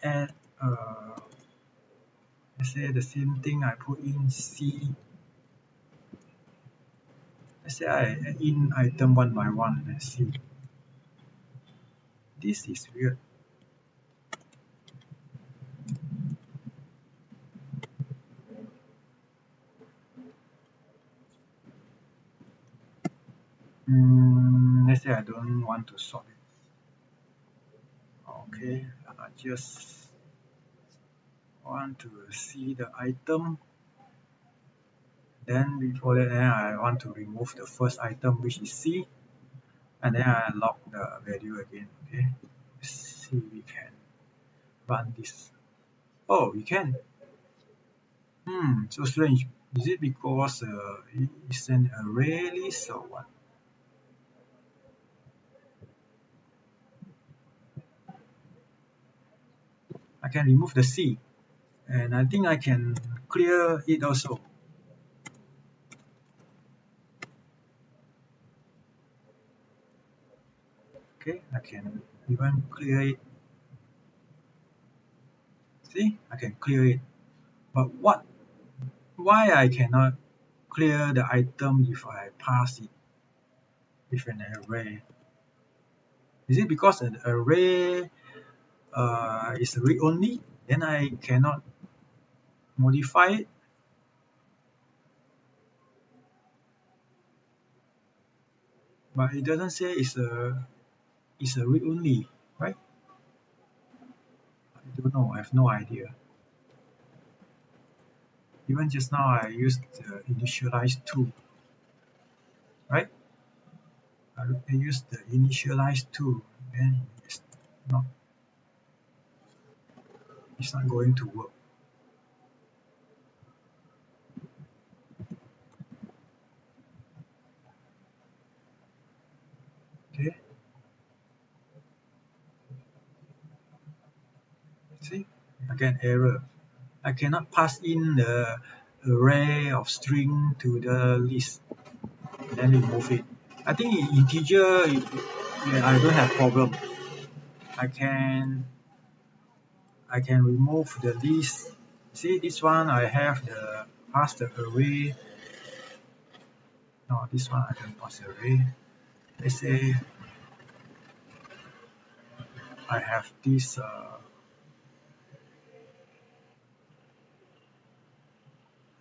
Add let's say the same thing, I put in C. Let's say I add in item one by one. Let's see. This is weird. Let's say I don't want to sort it. Okay, I just want to see the item. Then before that, I want to remove the first item, which is C, and then I lock the value again. Okay, let's see, we can run this. Oh, we can. So strange. Is it because it's an array list or what? I can remove the C, and I think I can clear it also. Okay, I can even clear it. See, I can clear it. But why I cannot clear the item if I pass it with an array? Is it because an array is read-only, then I cannot modify it? But it doesn't say it's a read-only, right? I don't know, I have no idea. Even just now I used the initialize tool, right? I used the initialize tool, then it's not going to work. Okay. See, again error. I cannot pass in the array of string to the list, then remove it. I think in integer, I don't have problem. I can remove the list. See this one, I have the pass the array. No, this one I can pass array. Let's say I have this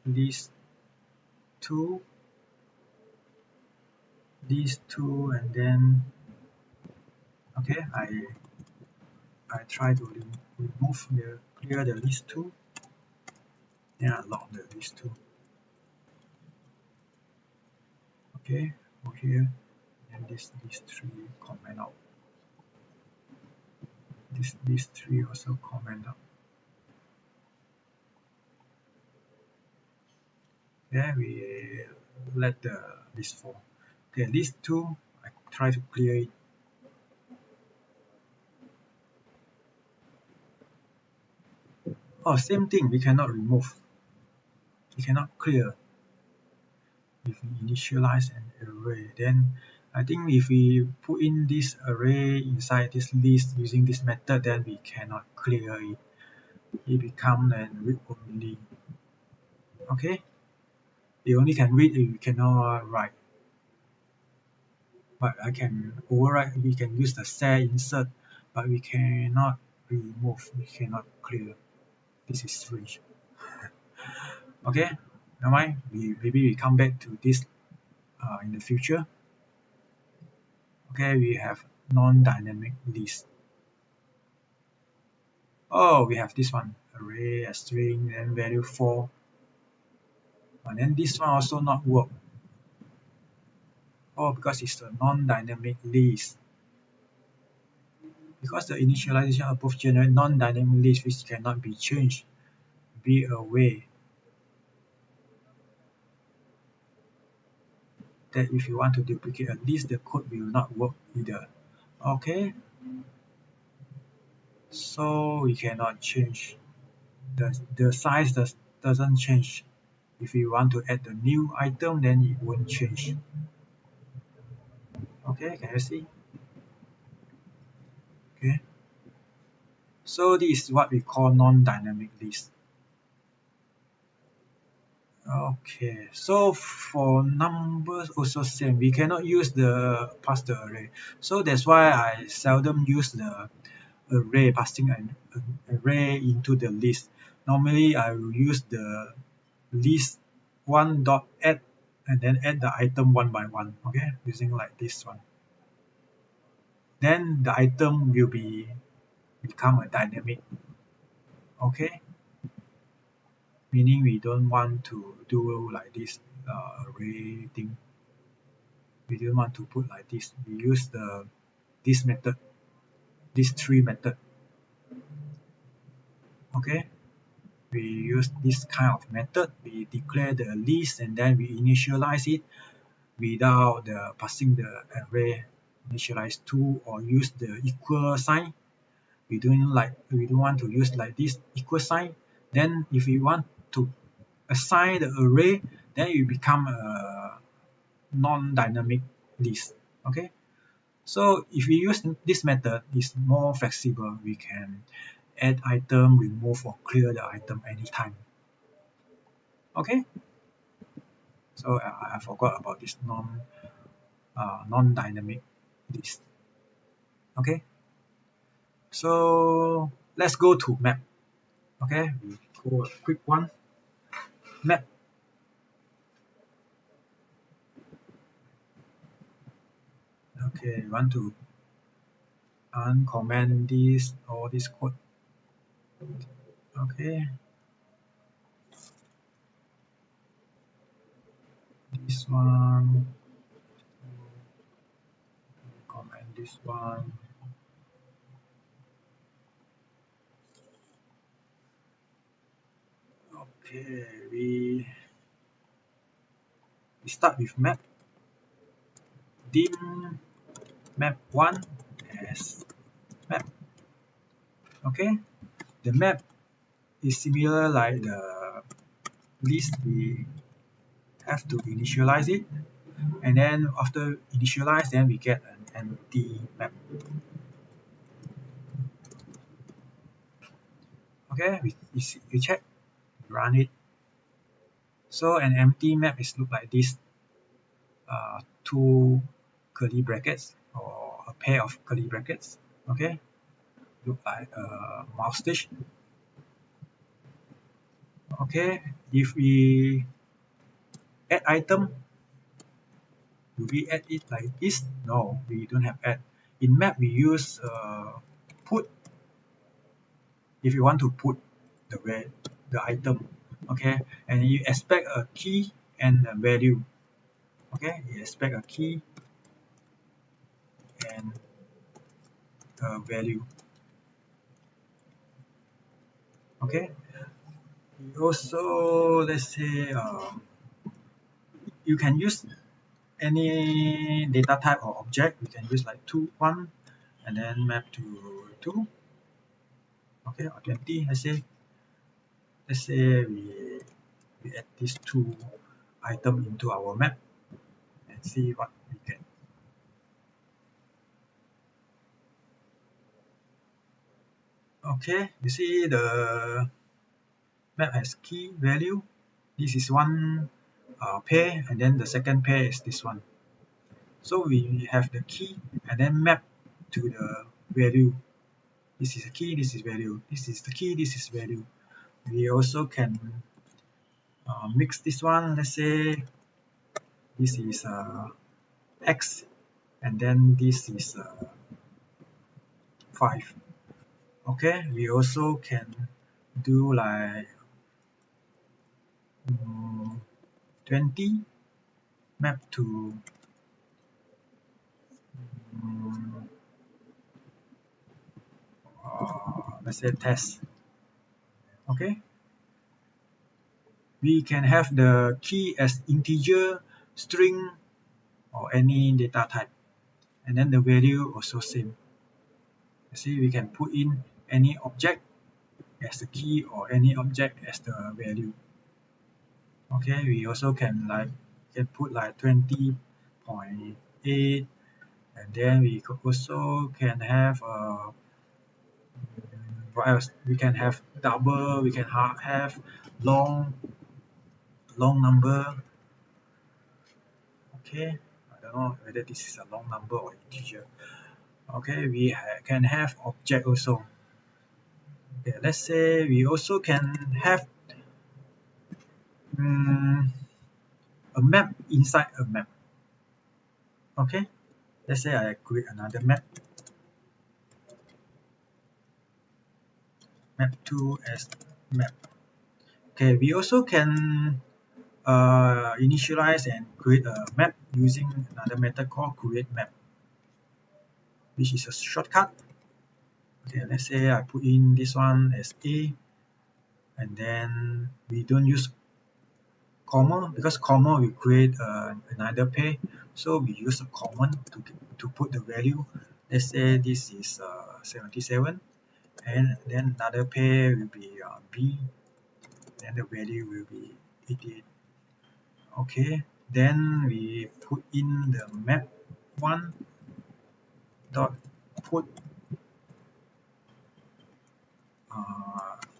list two, these two, and then okay, I try to remove clear the list two, then I lock the list two. Okay, over here, and this three comment out. These three also comment out. Then we let the list four. Okay, list two, I try to clear it. Oh, same thing, we cannot remove. We cannot clear. If we initialize an array, then I think if we put in this array inside this list using this method, then we cannot clear it. It becomes a read-only. Okay, it only can read, it cannot write. But I can override. We can use the set insert, but we cannot remove. We cannot clear. This is strange. Okay, never mind. Maybe we come back to this in the future. Okay, we have non-dynamic list. Oh, we have this one, array, a string, and value 4. And then this one also not work. Oh, because it's a non-dynamic list. Because the initialization above generate non-dynamic list which cannot be changed. Be aware that if you want to duplicate a list, the code will not work either. Okay, so we cannot change. The size doesn't change. If you want to add a new item, then it won't change. Okay, can you see? Okay, so this is what we call non-dynamic list. Okay, so for numbers also same, we cannot use the pass the array. So that's why I seldom use the array, passing an array into the list. Normally I will use the list one dot add and then add the item one by one, okay, using like this one. Then the item will become a dynamic, okay, meaning we don't want to do like this array thing. We don't want to put like this. We use this method, this tree method, okay. We use this kind of method. We declare the list and then we initialize it without the passing the array initialize to or use the equal sign. We don't want to use like this equal sign. Then if we want to assign the array, then it become a non-dynamic list. Okay. So if we use this method, it's more flexible. We can add item, remove or clear the item anytime. Okay. So I forgot about this non-dynamic list. Okay. So let's go to map. Okay, we go a quick one. Map. Okay, we want to uncomment this or this code. Okay. This one. Comment this one. Okay, we start with map. Dim map1 as map. Okay, the map is similar like the list. We have to initialize it, and then after initialize, then we get an empty map. Okay, we check, run it. So an empty map is look like this. Two curly brackets or a pair of curly brackets. Okay, look like a mouse stitch. Okay, if we add item, do we add it like this? No, we don't have add. In map, we use put. If you want to put the item, okay, and you expect a key and a value. Okay, you expect a key and a value. Okay, also let's say you can use any data type or object. We can use like 2 1 and then map to 2, okay, or 20. Let's say we add these 2 items into our map and see what we get. Okay, you see the map has key value. This is one pair, and then the second pair is this one. So we have the key and then map to the value. This is a key, this is value. This is the key, this is value. We also can mix this one. Let's say this is X, and then this is 5. Okay, we also can do like 20 map to let's say test. Okay, we can have the key as integer, string, or any data type, and then the value also same. See, we can put in any object as the key or any object as the value. Okay, we also can put like 20.8, and then we also can have what else? We can have double. We can have long number. Okay, I don't know whether this is a long number or integer. Okay, we can have object also. Okay, let's say we also can have a map inside a map. Okay, let's say I create another map, map2 as map. Okay, we also can initialize and create a map using another method called create map, which is a shortcut. Okay, let's say I put in this one as A, and then we don't use comma because comma will create another pair, so we use a common to put the value. Let's say this is 77, and then another pair will be B, then the value will be 88. Okay, then we put in the map 1 dot put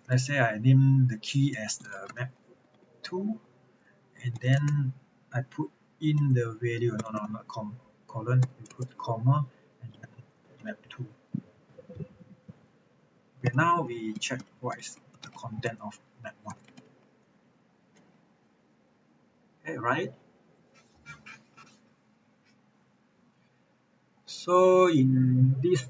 let's say I name the key as the map 2, and then I put in the value, not colon, we put comma, and then map 2. Okay, now we check what is the content of map 1. Okay, right? So in this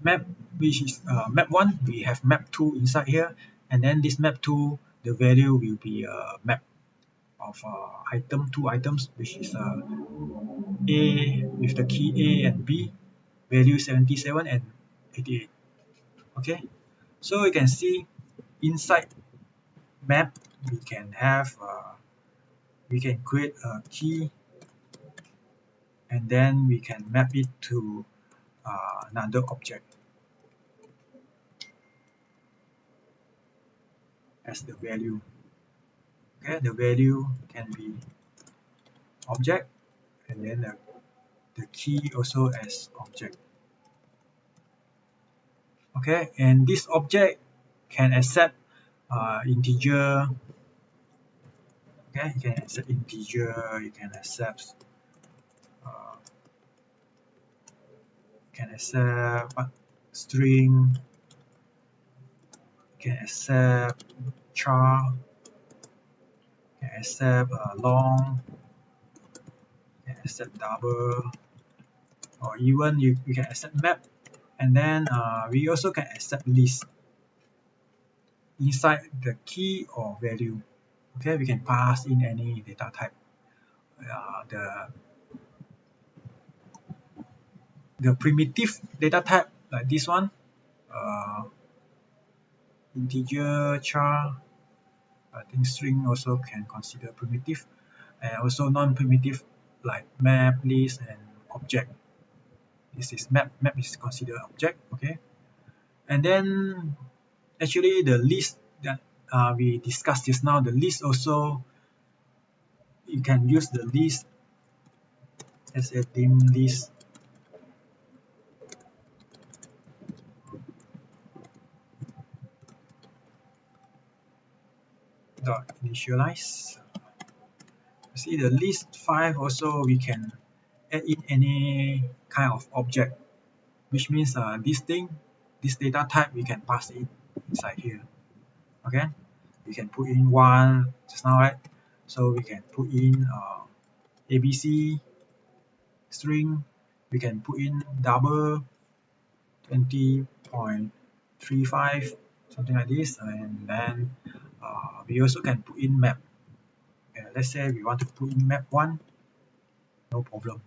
map, which is map 1, we have map 2 inside here, and then this map 2, the value will be a map of two items, which is A with the key A and B, value 77 and 88. Okay, so you can see inside map we can have we can create a key, and then we can map it to another object as the value. Okay, the value can be object, and then the key also as object. Okay, and this object can accept integer. Okay, you can accept integer, you can accept string, you can accept char, you can accept long, you can accept double, or even you can accept map, and then we also can accept list inside the key or value. Okay, we can pass in any data type. The primitive data type like this one, integer, char, I think string also can consider primitive, and also non-primitive like map, list, and object. This is map is considered object. Okay, and then actually the list that we discussed just now, the list also, you can use the list as a dim list dot initialize. See the list 5 also, we can add in any kind of object, which means this data type we can pass it inside here. Okay, we can put in 1 just now, right? So we can put in ABC string, we can put in double 20.35, something like this, and then we also can put in map. Let's say we want to put in map 1, no problem.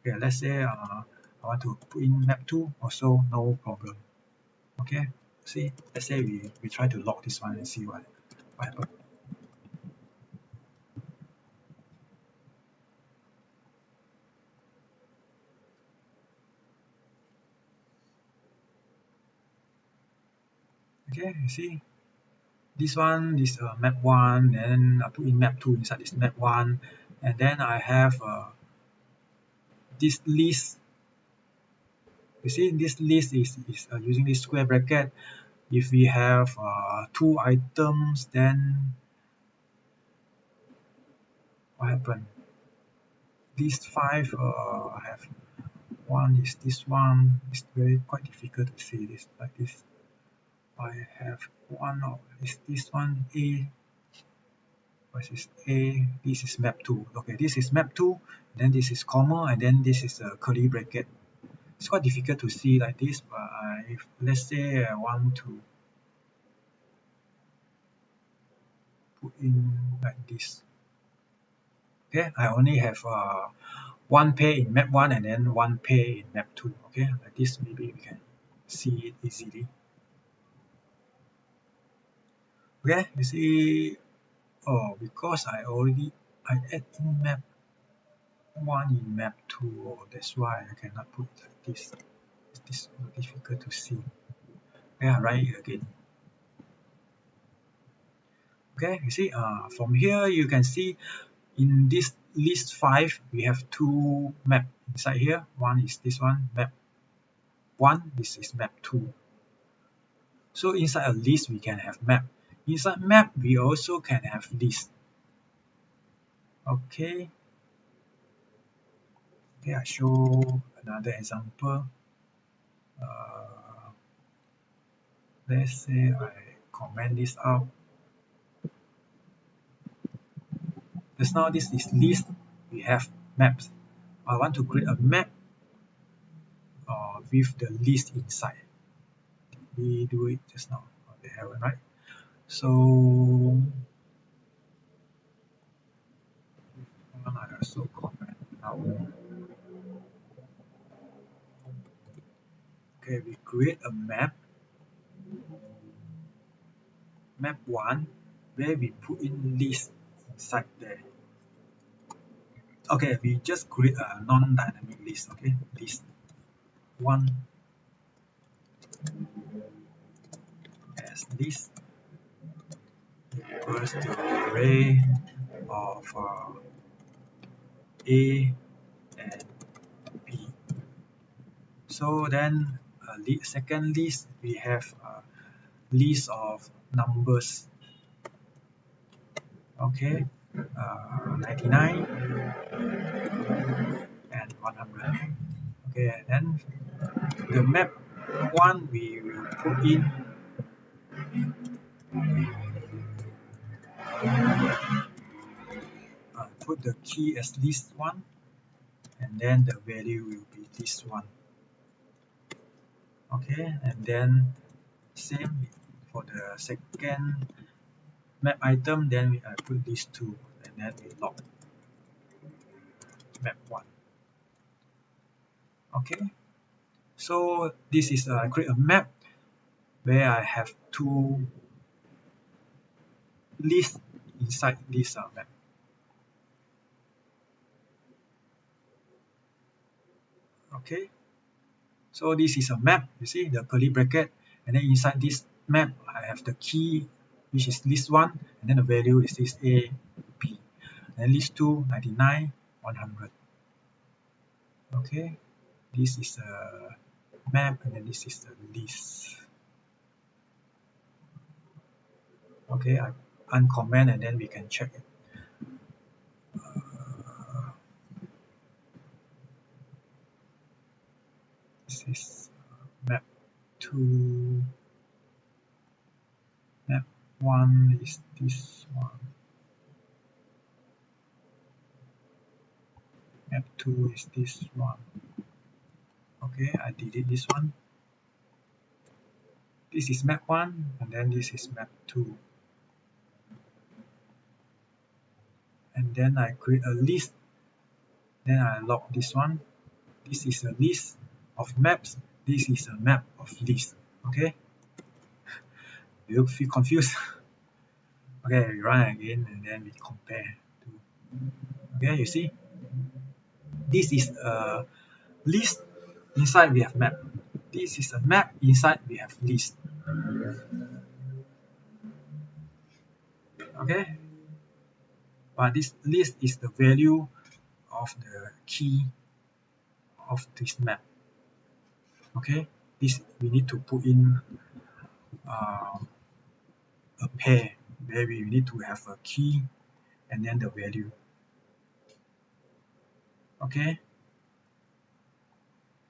Let's say I want to put in map 2, also no problem. Okay, see, let's say we try to log this one and see what happens. Okay, you see, this one is map 1, and I put in map 2 inside this map 1, and then I have this list. You see, this list is using this square bracket. If we have 2 items, then what happened? These 5 I have one is this one. It's very quite difficult to see this like this. I have one of this one A. What is A? This is map 2. Okay, this is map 2, then this is comma, and then this is a curly bracket. It's quite difficult to see like this, but if let's say I want to put in like this. Okay, I only have one pair in map 1 and then one pair in map 2. Okay, like this maybe we can see it easily. Okay, you see, because I add in map 1 in map 2, that's why I cannot put this. This is difficult to see. Yeah, right again. Okay, you see, from here you can see in this list 5 we have 2 map inside here. One is this one, map 1, this is map 2. So inside a list we can have map. Inside map we also can have list. Okay, I show another example. Let's say I comment this out. Just now this is list, we have maps. I want to create a map with the list inside. We do it just now. They have it, right? So I also comment out. Okay, we create a map 1, where we put in list inside there. Okay, we just create a non-dynamic list. Okay, list 1 as list equals to array of A and B. So then second list we have a list of numbers. Okay, 99 and 100. Okay, then the map 1 we will put in put the key as list 1, and then the value will be this one. Okay, and then same for the second map item, then I put these 2, and then we log map 1. Okay, so this is create a map where I have 2 lists inside this map. Okay, so this is a map. You see the curly bracket, and then inside this map I have the key, which is list 1, and then the value is this A, B, and list 2, 99, 100. Okay, this is a map, and then this is the list. Okay, I uncomment, and then we can check it. This is map 2. Map 1 is this one. Map 2 is this one. Okay, I delete this one. This is map 1 and then this is map 2. And then I create a list. Then I log this one. This is a list of maps. This is a map of list. Okay? You feel confused? Okay, we run again and then we compare. Okay, you see? This is a list. Inside we have map. This is a map. Inside we have list. Okay? But this list is the value of the key of this map. Okay? This we need to put in a pair where we need to have a key and then the value. Okay?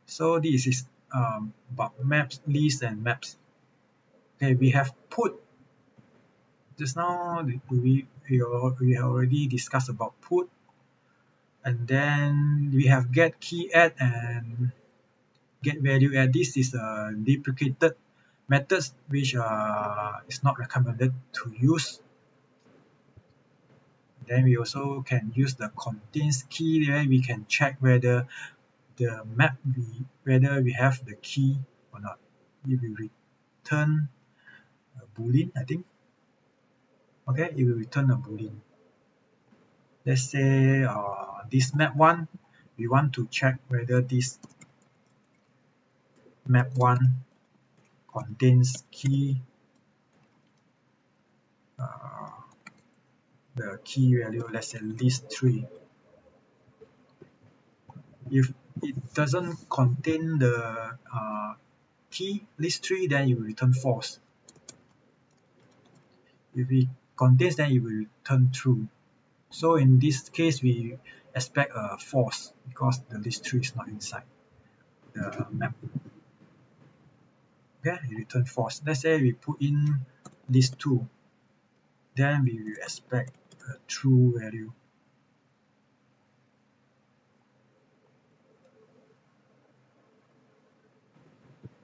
So this is about maps, lists, and maps. Okay, we have put. Just now we already discussed about put, and then we have get key add and get value add. This is a deprecated methods which is not recommended to use. Then we also can use the contains key where we can check whether the map whether we have the key or not. If we return a boolean, I think. Okay, it will return a boolean. Let's say this map 1, we want to check whether this map 1 contains key, the key value, let's say list 3. If it doesn't contain the key list 3, then it will return false. If it contains, then it will return true. So in this case, we expect a false because the list 3 is not inside the map. Okay, it return false. Let's say we put in list 2, then we will expect a true value.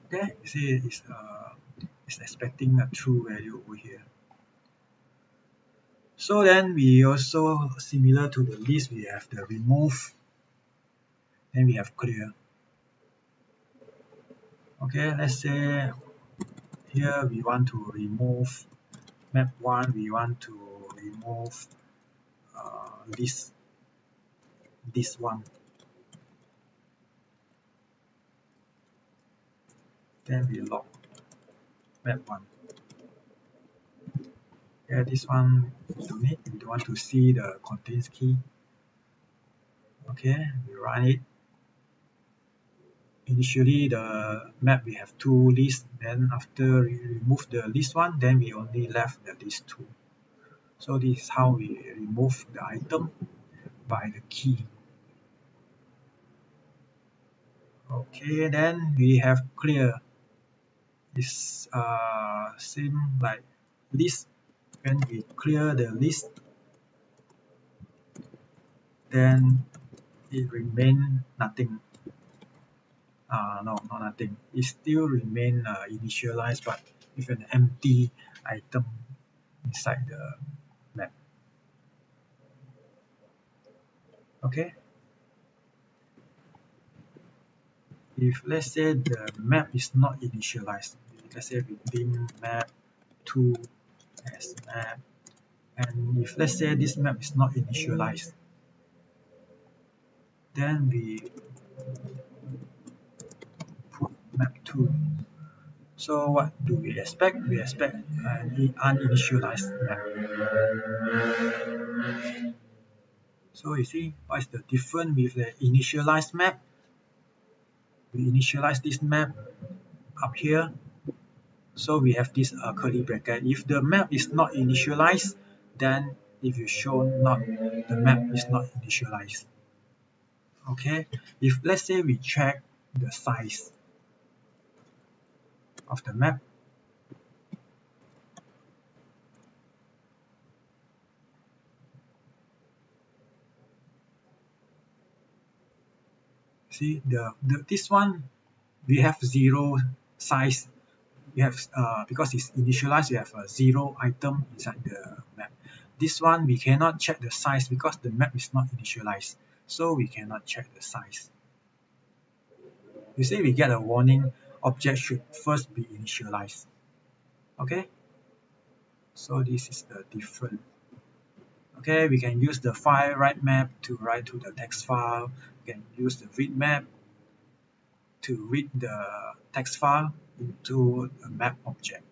Okay, you see it's expecting a true value over here. So then we also, similar to the list, we have the remove, then we have clear. Okay, let's say here we want to remove map 1, we want to remove this one. Then we log map 1. Yeah, this one we don't need, we don't want to see the contains key. Okay, we run it. Initially the map we have 2 lists, then after we remove the list 1, then we only left the list 2. So this is how we remove the item by the key. Okay, then we have clear. It's same like list. When we clear the list, then it remain nothing. No, not nothing. It still remain initialized, but with an empty item inside the map. Okay. If let's say the map is not initialized, let's say we dim map 2 as map, and if let's say this map is not initialized, then we put map 2. So what do we expect? We expect an uninitialized map. So you see, what is the difference with the initialized map? We initialize this map up here. So we have this curly bracket. If the map is not initialized, then if you show not the map is not initialized. Okay, if let's say we check the size of the map, see this one we have 0 size. We have because it's initialized, we have a 0 item inside the map. This one we cannot check the size because the map is not initialized, so we cannot check the size. You see, we get a warning, object should first be initialized. Okay, so this is the difference. Okay, we can use the file write map to write to the text file. We can use the read map to read the text file into a map object.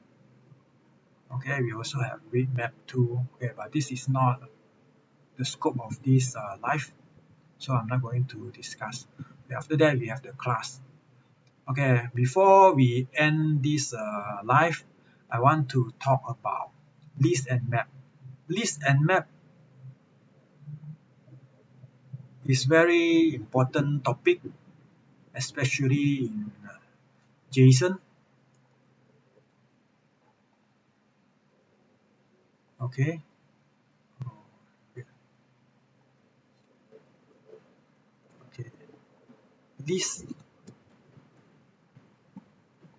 Okay, we also have read map tool. Okay, but this is not the scope of this live, so I'm not going to discuss. Okay, after that, we have the class. Okay, before we end this live, I want to talk about list and map. List and map is very important topic, especially in JSON. Okay. Okay. List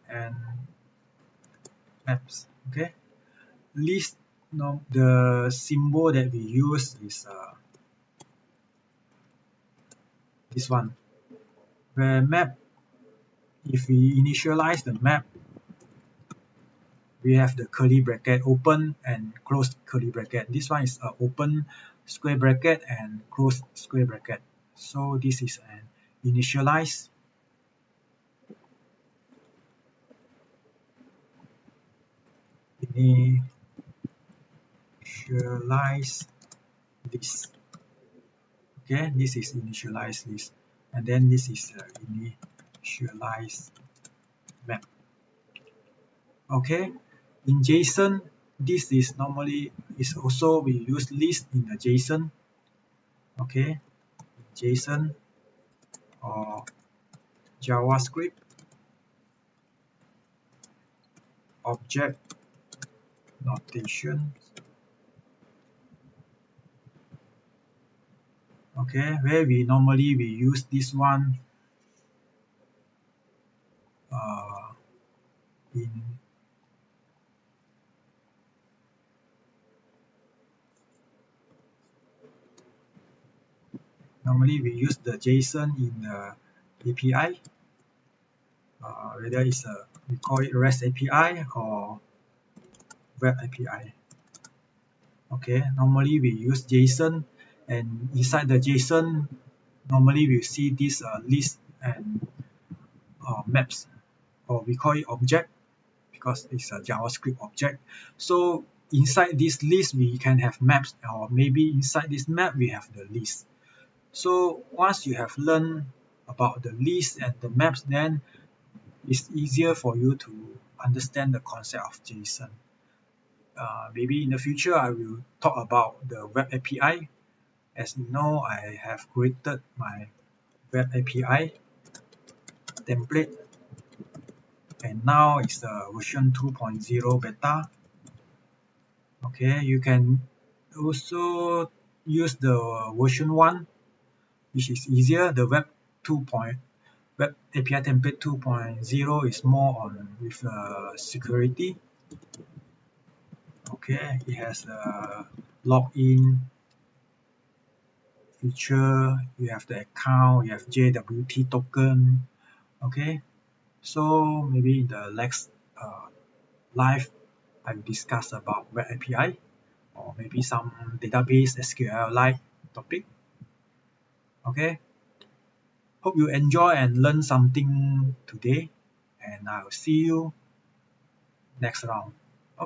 and maps. Okay. List. No, the symbol that we use is this one. Where map, if we initialize the map, we have the curly bracket open and close curly bracket. This one is open square bracket and close square bracket. So this is an initialize. Initialize this. Okay, this is initialize list, and then this is initialize map. Okay, in JSON, this is normally is also we use list in the JSON. Okay, JSON or JavaScript object notation. Okay, where we normally use this one in normally we use the JSON in the API. Whether it's we call it REST API or Web API. Okay, normally we use JSON, and inside the JSON, normally we see this list and maps, or we call it object because it's a JavaScript object. So inside this list, we can have maps, or maybe inside this map, we have the list. So once you have learned about the list and the maps, then it's easier for you to understand the concept of JSON. Maybe in the future, I will talk about the Web API. As you know, I have created my Web API template, and now it's version 2.0 beta. Okay, you can also use the version 1, which is easier. The Web API template 2.0 is more on with security. Okay, it has a login feature, you have the account, you have JWT token. Okay, so maybe in the next live I will discuss about Web API, or maybe some database SQLite topic. Okay, hope you enjoy and learn something today, and I will see you next round.